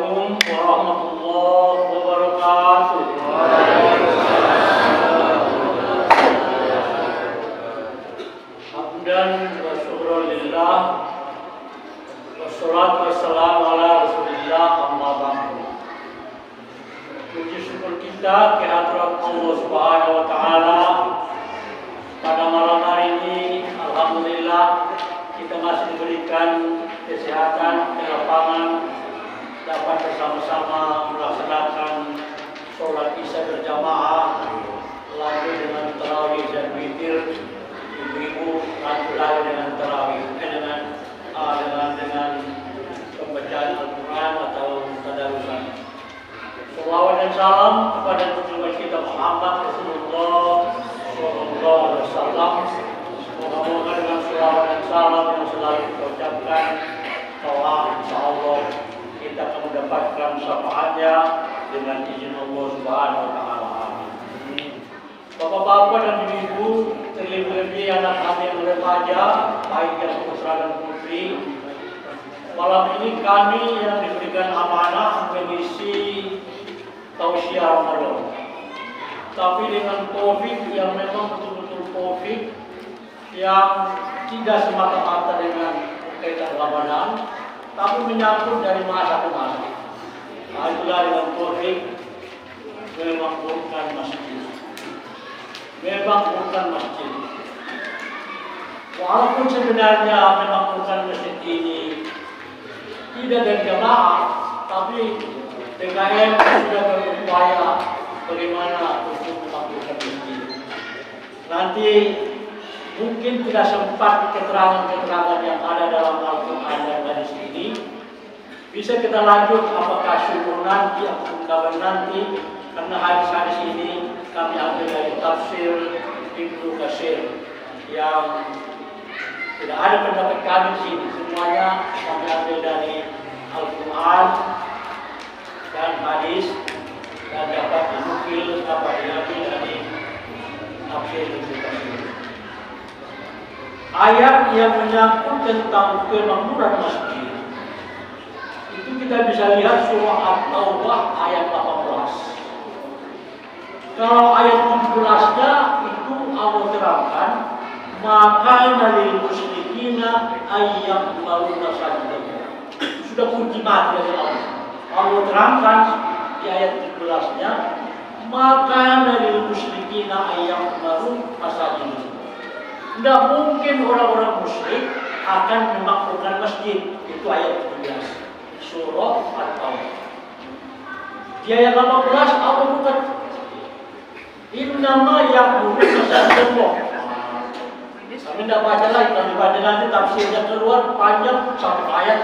Assalamualaikum warahmatullahi wabarakatuh. Hamdan wa syukran lillah, wassalatu wassalamu ala rasulillah, amma ba'du. Puji syukur kita kehadirat Allah Subhanahu wa taala pada malam hari ini. Alhamdulillah kita masih diberikan kesehatan, kelapangan, dapat bersama-sama melaksanakan sholat isya berjamaah, lalu dengan tarawih dan witir, ibu-ibu lalu dengan tarawih dengan pembacaan Al-Quran atau tadarusan. Salawat dan salam kepada Nabi kita Muhammad Rasulullah Sallallahu Alaihi Wasallam. Moga-moga dengan salawat dan salam yang selalu kita ucapkan, bahwa insyaallah kita akan mendapatkan syafaatnya dengan izin Allah Subhanahu wa taala. Bapak-bapak dan ibu-ibu, terlebih-lebih anak kami yang remaja, baik yang putra dan putri, malam ini kami yang diberikan amanah mengisi tausiah Ramadan. Tapi dengan COVID yang memang betul-betul COVID yang tidak semata-mata dengan kaitan Ramadan, tapi menyangkut dari masa ke masa. Itulah dengan COVID memang bukan masjid. Walaupun sebenarnya memang bukan masjid ini tidak dari jamaah, tapi DKM sudah berupaya bagaimana untuk melakukan masjid. Nanti mungkin tidak sempat keterangan-keterangan yang ada dalam Al-Quran dan hadis ini bisa kita lanjut apakah syukur nanti atau kabar nanti, karena hadis-hadis ini kami ambil dari tafsir Ibnu Katsir yang tidak ada pendapat kami di sini, semuanya kami ambil dari Al-Quran dan hadis dan dapat dinukil, dapat diambil dari tafsir Ibnu Katsir. Ayat yang menyangkut tentang kemakmuran masjid itu kita bisa lihat surah At-Taubah ayat 18. Kalau ayat 17-nya itu Allah terangkan, maka nalil musyrikina ayyaqbalu masajidallah. Sudah kunci mati dari Allah. Allah terangkan di ayat 17-nya, maka nalil musyrikina ayyaqbalu masajidallah. Tidak mungkin orang-orang musyrik akan memakmurkan masjid. Itu ayat 17 surah At-Taubah. Di ayat 18 Allah bukan innama ya'muru masajidallah. Kami tidak baca lagi, kami baca nanti tafsirnya keluar panjang satu ayat.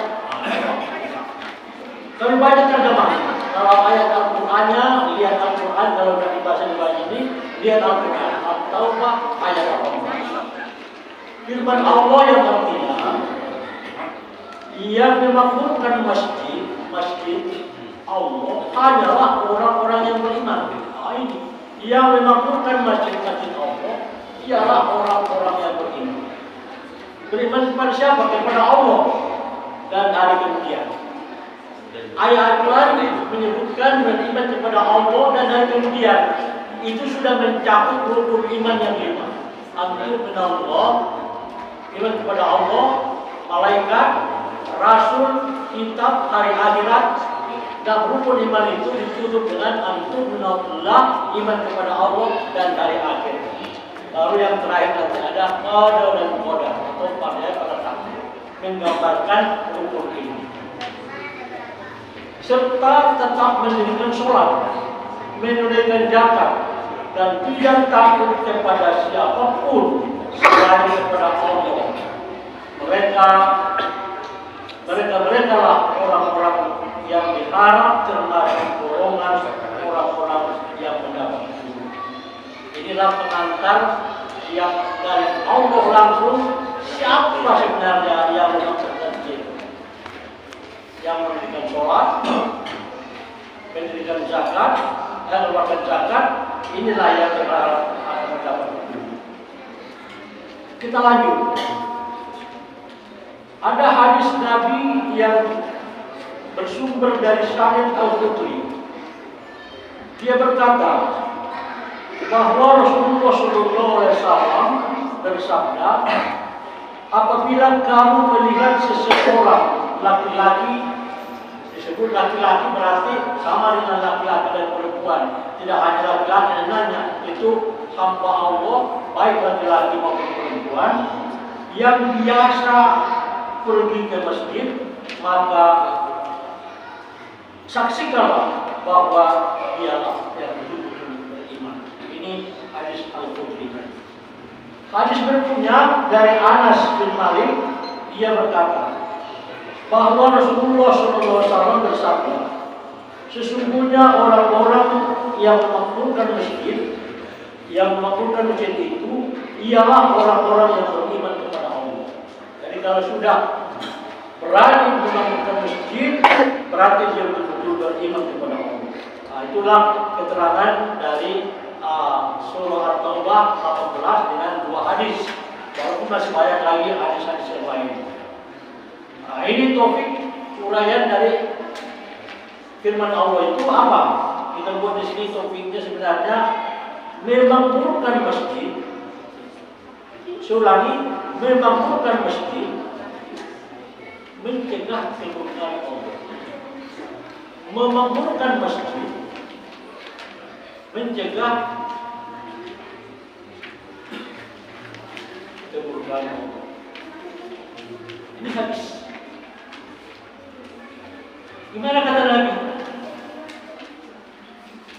Kami baca terjemah. Kalau ayat Al-Qur'annya, lihat Al-Qur'an. Kalau dari bahasa ini, lihat Al-Qur'an. At-Taubah ayat 18. Firman Allah yang artinya yang memakmurkan masjid Allah hanyalah orang-orang yang beriman. Ini yang memakmurkan masjid Allah ialah orang-orang yang beriman. Beriman kepada siapa? Kepada Allah dan hari kemudian. Ayat lain menyebutkan beriman kepada Allah dan hari kemudian. Itu sudah mencakup rukun iman yang 5. Antum minallah, iman kepada Allah, malaikat, rasul, kitab, hari akhirat, dan rukun iman itu ditutup dengan antum minallah, iman kepada Allah dan hari akhir. Baru yang terakhir nanti ada qada dan qadar atau pada takdir, menggambarkan rukun ini. Serta tetap mendirikan sholat, menunaikan zakat, dan tidak takut kepada siapapun selain kepada Allah. Mereka lah orang-orang yang diharap termasuk golongan orang-orang yang mendapat surga. Inilah pengantar yang dari Allah langsung, siapa sebenarnya yang tertentu, yang mendirikan sholat, mendirikan zakat, dan mengeluarkan zakat. Inilah yang berharap akan mendapat surga. Kita lanjut. Ada hadis Nabi yang bersumber dari Syahid Al-Khudri. Dia berkata bahwa Rasulullah SAW bersabda, apabila kamu melihat seseorang laki-laki, disebut laki-laki berarti sama dengan laki-laki dan perempuan, tidak hanya laki-laki dan nanya, itu hamba Allah, baik laki-laki maupun perempuan, yang biasa pergi ke masjid, maka saksikanlah bahwa dialah yang betul-betul beriman. Ini hadis Al-Khudri. Hadis berikutnya dari Anas bin Malik, ia berkata bahwa Rasulullah SAW bersabda, sesungguhnya orang-orang yang memakmurkan masjid, itu ialah orang-orang yang beriman kepada Allah. Jadi kalau sudah berani memakmurkan masjid, berarti dia betul-betul beriman kepada Allah. Nah, itulah keterangan dari surah At-Taubah 18 dengan 2 hadis. Walaupun masih banyak lagi hadis-hadis yang lain. Nah, ini topik uraian dari firman Allah itu apa? Kita buat di sini topiknya sebenarnya memakmurkan masjid. Saya memakmurkan masjid, mencegah kemurkaan Allah. Memakmurkan masjid, mencegah kemurkaan Allah. Ini hadis. Gimana kata Nabi?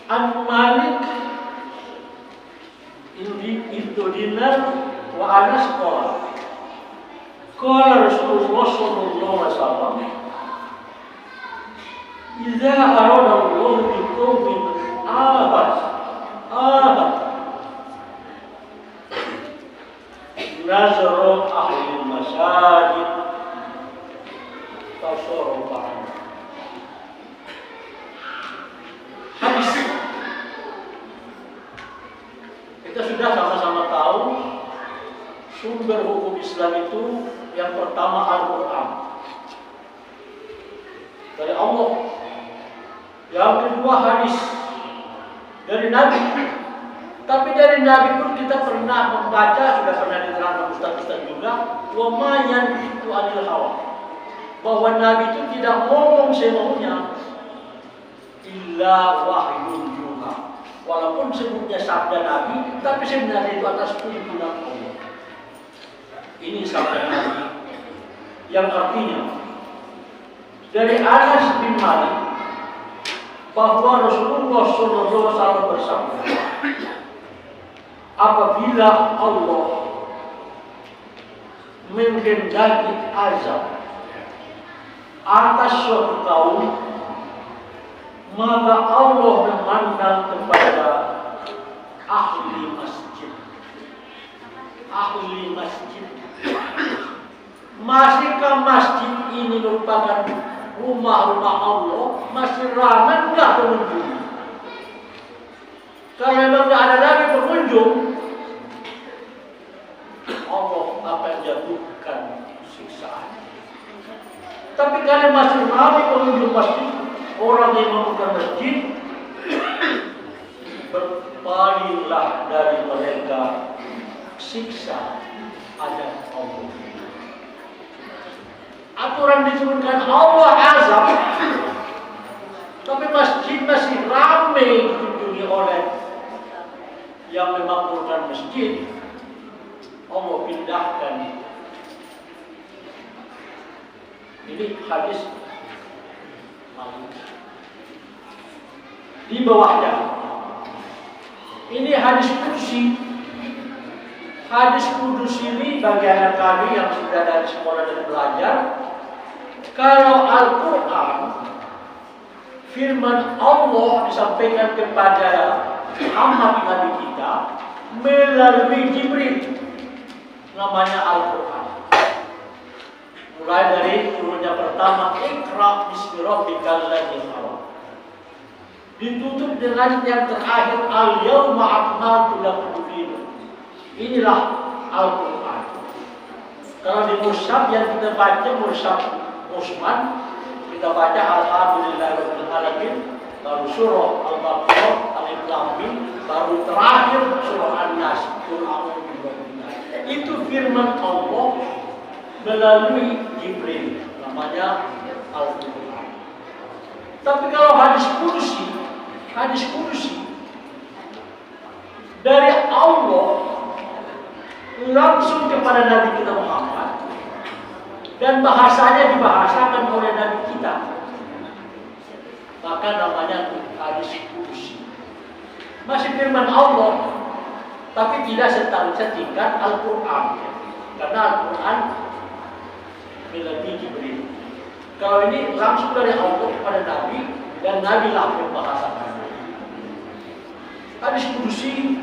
An-Malik itu dinar wa Anas qala Rasulullah sallallahu alaihi wasallam, idza arada Allah biqaumin abad nazara ahli masajid tasarrufa. Hadis kita sudah sama-sama tahu sumber hukum Islam itu yang pertama Al-Quran dari Allah, yang kedua hadis dari Nabi. Tapi dari Nabi pun kita pernah membaca, sudah pernah diterangkan ustaz-ustaz juga, wa ma yantiqu anil hawa, bahwa Nabi itu tidak ngomong semaunya, illa wahyun yuha. Walaupun sebutnya sabda Nabi, tapi sebenarnya itu atas tuntunan Allah. Ini sabda Nabi, yang artinya dari Anas bin Malik bahwa Rasulullah SAW bersabda, apabila Allah menghendaki azab atas suatu kaum, maka Allah memandang kepada ahli masjid. Ahli masjid. Masihkah masjid ini merupakan rumah-rumah Allah? Masih ramai enggak pengunjung? Kalau memang tidak ada lagi pengunjung, Allah akan jatuhkan siksaan. Tapi kalau masih ramai pengunjung masjid, orang yang membuka masjid, berpalinglah dari mereka siksa azab Allah. Aturan diturunkan Allah azab, tapi masjid masih ramai dikunjungi oleh yang memakmurkan masjid, Allah pindahkan. Ini hadis di bawahnya. Ini hadis kursi. Hadis kudus ini bagi anak kami yang sudah dari sekolah dan belajar, kalau Al-Quran firman Allah disampaikan kepada Muhammad Nabi kita melalui Jibril, namanya Al-Quran. Mulai dari turunnya pertama, Iqra bismi rabbikal ladzi khalaq, ditutup dengan yang terakhir, Al-yawma akmaltu lakum dinakum. Inilah Al-Quran. Kalau di mushaf yang kita baca, mushaf Utsman, Kita baca Alhamdulillahirabbil alamin, baru surah Al-Baqarah, Alif Lam Mim, baru terakhir surah An-Nas, itu firman Allah melalui Jibril, namanya Al-Quran. Tapi kalau hadis kursi dari Allah langsung kepada Nabi kita Muhammad, dan bahasanya dibahasakan oleh Nabi kita, maka namanya hadis kursi. Masih firman Allah, tapi tidak setingkat Al-Quran, karena Al-Quran melalui Jibril. Kalau ini langsung dari Allah kepada Nabi, dan Nabi lah membahasakan. Hadis kursi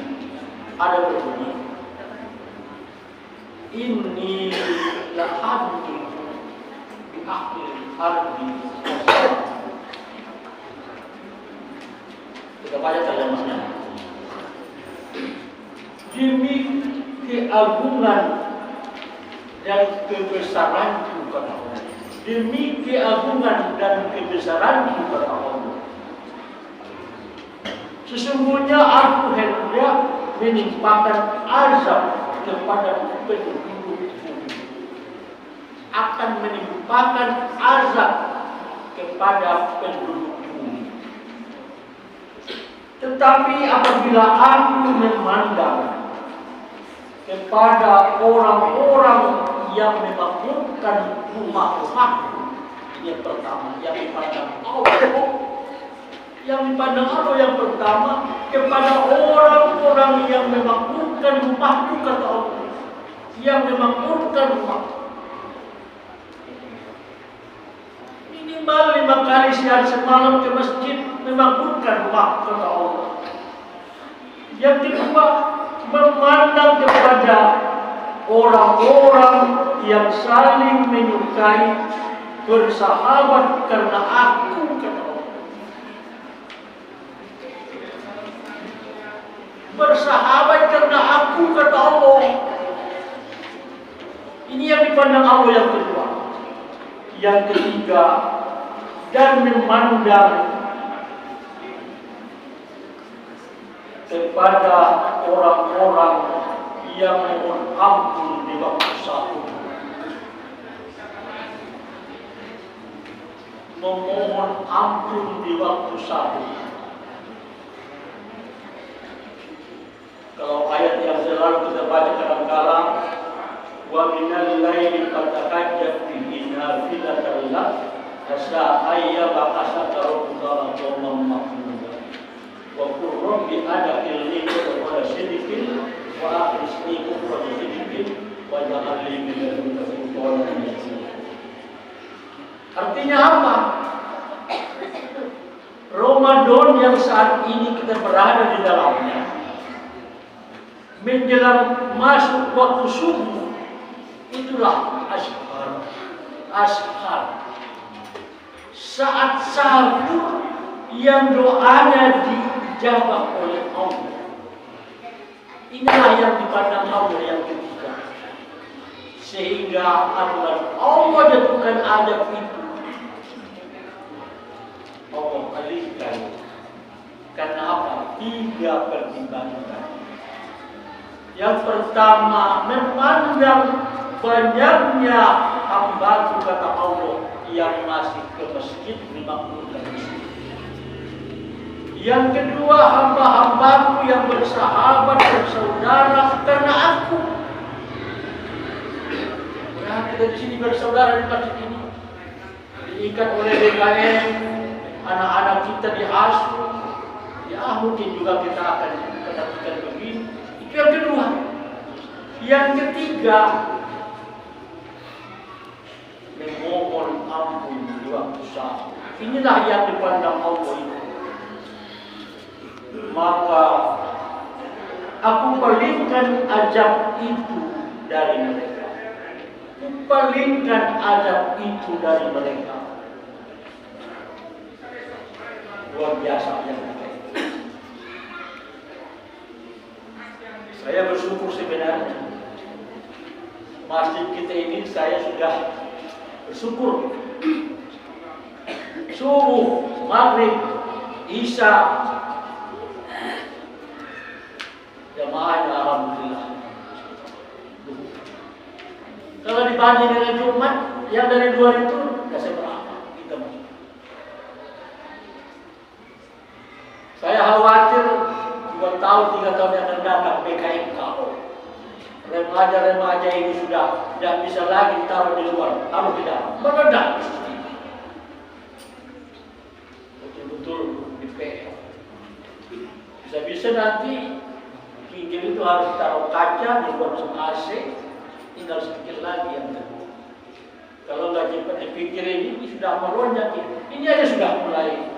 ada berbunyi, Inni lahamdu bi akhir ardi. Kita baca terjemahnya. Demi keagungan dan kebesaran bukan Allah. Demi keagungan dan kebesaran bukan Allah. Sesungguhnya aku hendak menimpakan azab kepada penduduk bumi. Akan menimpakan azab kepada penduduk bumi. Tetapi apabila aku memandang kepada orang-orang yang memakmurkan rumah-rumahku, yang pertama, yang dipandang Allah yang pertama kepada orang-orang yang memakmurkan rumahku, kata Allah, yang memakmurkan rumah. Minimal 5 kali sehari semalam ke masjid memakmurkan rumah, kata Allah. Yang kedua, memandang kepada orang-orang yang saling menyukai, bersahabat karena aku, kata Allah. Bersahabat karena aku, kata Allah. Ini yang dipandang Allah yang kedua. Yang ketiga, dan memandang kepada orang-orang yang mohon ampun di waktu sahur. Memohon ampun di waktu sahur. Kalau ayat yang selalu kita baca kadang-kadang, wa minal laili fatahajjat bihi nafilatan lak asa ayya ba'asaka rabbuka maqaman mahmuda wa qur rabbi adkhilni mudkhala sidqin wa akhrijni mukhraja sidqin wa ja'al li min ladunka sultanan nasira. Artinya apa? Ramadan yang saat ini kita berada di dalamnya, menjelang masuk waktu subuh, itulah ashar. Saat sahur yang doanya dijawab oleh Allah. Inilah yang dipandang Allah yang ketiga. Sehingga aturan Allah jatuhkan adab itu, Allah alihkan. Karena apa? 3 pertimbangan. Yang pertama, memandang banyaknya hamba, kata Allah, yang masih ke masjid memakmurkan masjid. Yang kedua, hamba-hambaku yang bersahabat, bersaudara karena aku. Nah, kita di sini bersaudara di masjid ini, diikat oleh BKN, anak-anak kita diasuh. Ya mungkin juga kita akan katakan begini. Itu yang kedua. Yang ketiga, memohon ampun di waktu sahur. Inilah yang dipandang Allah itu. Maka aku palingkan azab itu dari mereka. Palingkan azab itu dari mereka. Luar biasa yang saya bersyukur sebenarnya. Masjid kita ini saya sudah bersyukur subuh, maghrib, isya, jamaahnya alhamdulillah. Kalau dibanding dengan Jumat yang dari 2 itu nggak seberapa kita masuk. Saya khawatir 2 tahun 3 tahun yang akan datang PKMKO. Remaja-remaja ini sudah tidak bisa lagi taruh di luar, taruh di dalam, meledak. Betul-betul di PL. Bisa-bisa nanti pinggir itu harus taruh kaca, dibuat sama AC, tinggal sedikit lagi yang kedua. Kalau nggak cepat dipikir ini sudah melonjak ini aja sudah mulai.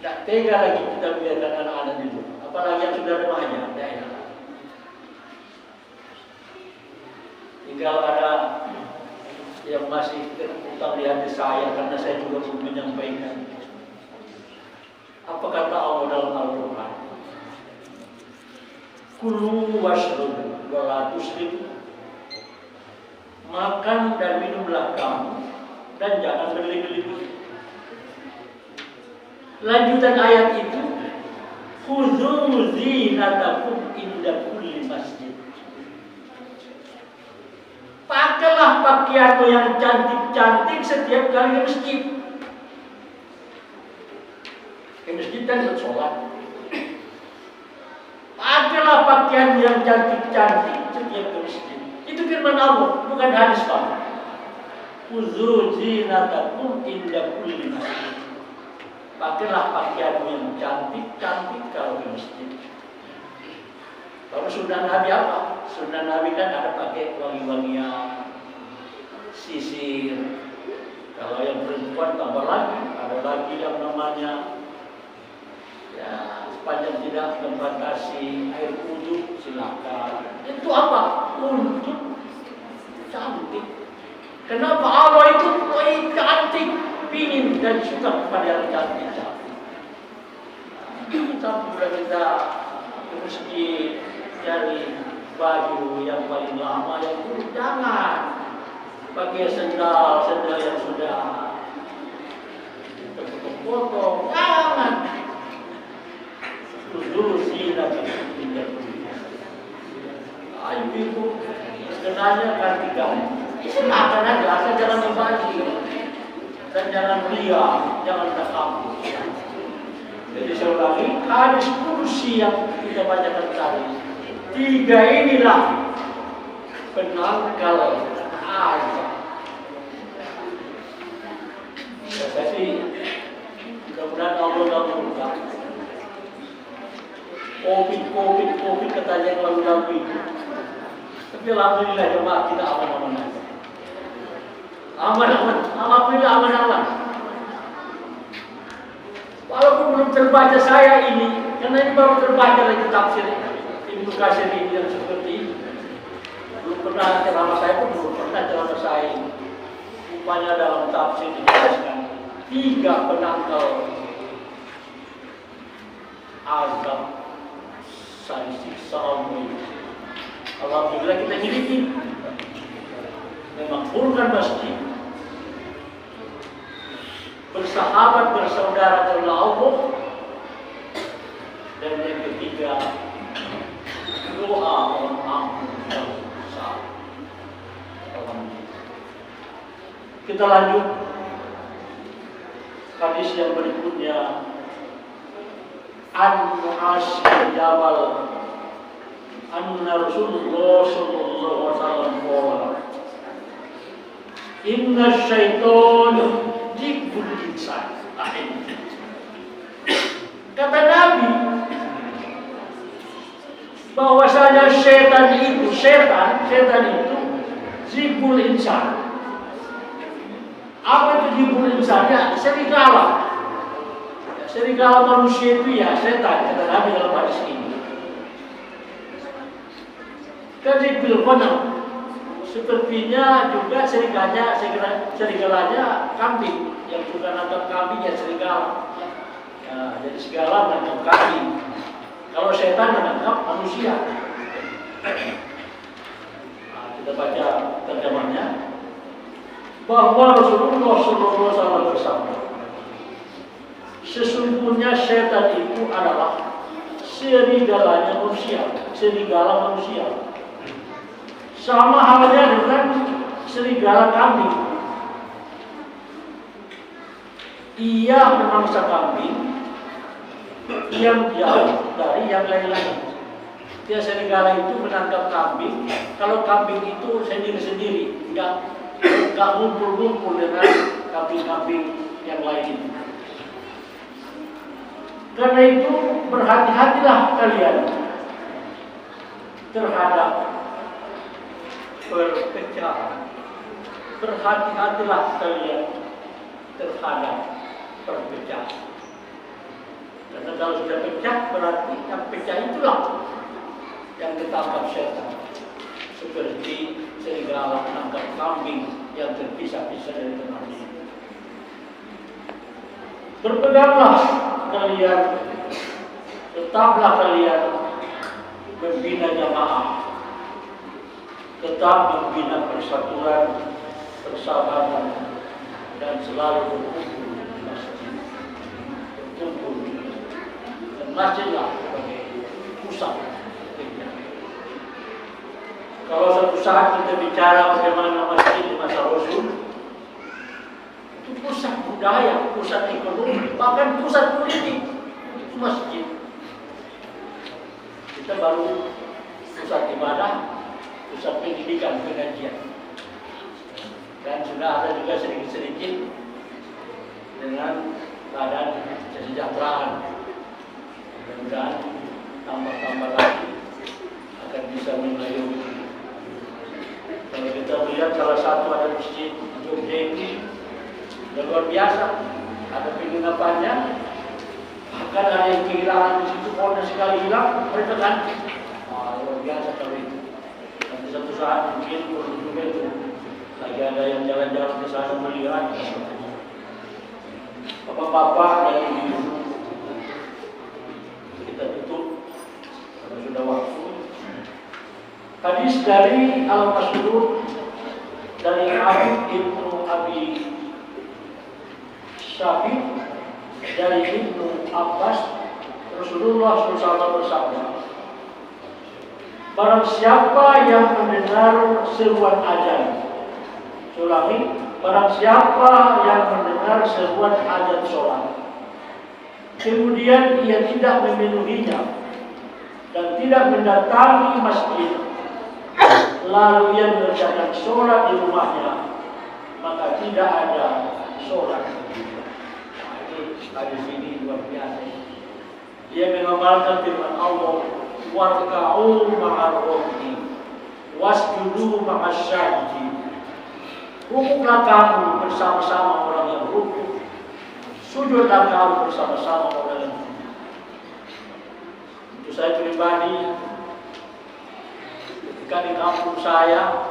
Tidak tega lagi kita biarkan anak-anak di luar, apalagi yang sudah remaja, tidak enak. Tinggal ada yang masih terputar di hati saya karena saya juga belum menyampaikan. Apa kata Allah dalam Al-Quran? Kulu washrabu wa la tusrifu. Makan dan minumlah kamu dan jangan berlebih-lebih. Lanjutan ayat itu, khudzu zinatakum inda kulli masjid. Pakailah pakaianmu yang cantik-cantik setiap kali ke masjid. Ke masjid kan bersolat. Pakailah pakaian yang cantik-cantik setiap ke masjid. Itu firman Allah, bukan hadis Pak. Khudzu zinatakum inda kulli masjid. Pakailah pakaianmu yang cantik-cantik kalau ke masjid. Kalau sunnah Nabi apa? Sunnah Nabi kan ada pakai wangi-wangian, sisir. Kalau yang perempuan tambah lagi, ada lagi yang namanya ya sepanjang tidak membatasi air wudhu silakan. Itu apa? Untuk cantik. Kenapa Allah itu cantik, pingin dan suka kepada yang cantik-cantik. Sampai kita ke masjid cari baju yang paling lama yang buruk, jangan pakai sendal yang sudah terpotong, jangan. Dulu sih nanti tidak. Ayo ibu, sebenarnya gantikan. Silakan aja, asal jangan membagi dan jangan ria, jangan takabur. Jadi saya ulangi, hadis kursi yang kita bacakan tadi. 3 inilah penangkal azab. Jadi mudah-mudahan Allah mengurungkan. Covid katanya lalu itu. Tapi alhamdulillah jemaah kita aman-aman aja. Aman-aman, alhamdulillah aman-aman. Walaupun belum terbaca saya ini, karena ini baru terbaca lagi tafsir Ibnu Katsir ini yang seperti ini. Belum pernah ceramah saya pun belum pernah ceramah saya ini. Rupanya dalam tafsir dijelaskan 3 penangkal azab dari siksa Allah. Alhamdulillah kita miliki. Memakmurkan masjid, bersahabat bersaudara karena Allah, dan yang ketiga doa mohon ampun dan dosa. Kita lanjut hadis yang berikutnya. An Mu'az bin Jabal anna Rasulullah sallallahu alaihi wasallam qala inna syaitan jibbul insan. Kata Nabi bahwasanya setan itu jibbul insan. Apa itu jibbul insan? Ya, serigala. Serigala manusia itu ya setan, kata Nabi dalam hadis ini. Kadibil qanam, sepertinya juga serigalanya kambing, yang suka nangkap kambing ya serigala. Nah, jadi serigala menangkap kambing. Kalau setan menangkap manusia. Nah, kita baca terjemahnya. bahwa Rasulullah SAW bersabda, sesungguhnya setan itu adalah serigala manusia. Sama halnya dengan serigala kambing. Ia memangsa kambing yang jauh dari yang lain-lain. Dia serigala itu menangkap kambing. Kalau kambing itu sendiri-sendiri, nggak ngumpul-ngumpul dengan kambing-kambing yang lain. Karena itu berhati-hatilah kalian terhadap perpecahan. Berhati-hatilah kalian terhadap perpecahan. Karena kalau sudah pecah, berarti yang pecah itulah yang ditangkap setan. Seperti serigala menangkap kambing yang terpisah-pisah dari temannya. Berpeganglah kalian, tetaplah kalian membina jamaah, tetap membina persatuan, persahabatan, dan selalu berkumpul di masjid. Berkumpul di masjid. Dan masjidlah sebagai pusat kegiatan. Kalau suatu saat kita bicara bagaimana masjid di masa Rasul, itu pusat budaya, pusat ekonomi, bahkan pusat politik, itu masjid. Kita baru pusat ibadah, pusat pendidikan, pengajian. Dan sudah ada juga sedikit-sedikit dengan badan kesejahteraan. Mudah-mudahan tambah-tambah lagi akan bisa mengayomi. Kalau kita melihat salah satu ada masjid Jogja ini luar biasa, ada penginapannya, bahkan ada yang kehilangan di situ, pohonnya sekali hilang, mereka ganti. Luar biasa kalau itu. Nanti satu saat mungkin juga itu lagi ada yang jalan-jalan ke sana melihat. Bapak-bapak yang di kita tutup karena sudah waktu. Hadis dari Al-Mas'ud dari Habib Ibnu Abi Syabib dari Ibnu Abbas, Rasulullah SAW bersabda, barang siapa yang mendengar seruan azan, barang siapa yang mendengar seruan azan sholat, kemudian ia tidak memenuhinya dan tidak mendatangi masjid, lalu ia mengerjakan sholat di rumahnya, maka tidak ada sholat. Hadis ini luar biasa. Dia mengamalkan firman Allah, warka'u ma'ar raki'in wasjudu ma'as sajidin. Rukuklah kamu bersama-sama orang yang rukuk, sujudlah kamu bersama-sama orang yang sujud. Untuk saya pribadi, ketika di kampung saya,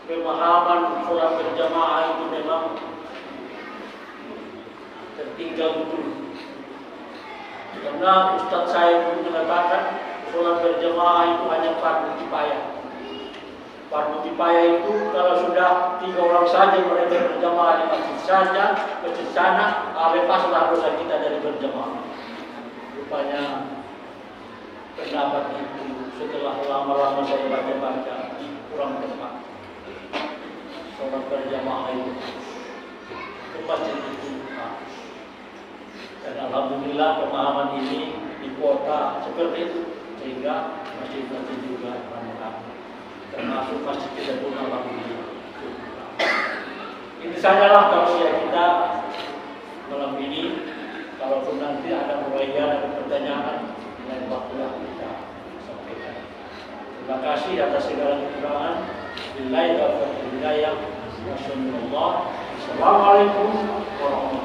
pemahaman sholat berjamaah itu memang tertinggal betul. Karena Ustaz saya pun mengatakan sholat berjamaah itu hanya fardu kifayah. Fardu kifayah itu kalau sudah 3 orang saja mereka berjamaah di masjid saja, masjid sana, lepaslah dosa kita dari berjamaah. Rupanya pendapat itu setelah lama-lama saya baca-baca kurang tepat. Sholat berjamaah itu ke masjid itu. Dan alhamdulillah pemahaman ini di kota seperti itu, sehingga masjid-masjid juga ramai, termasuk masjid kita pun alhamdulillah. Ini sajalah tausiah kita malam ini. Kalaupun nanti ada uraian atau pertanyaan, lain waktu yang kita sampaikan. Terima kasih atas segala kekurangan. Billahi taufiq wal hidayah. Wassalamualaikum warahmatullahi wabarakatuh.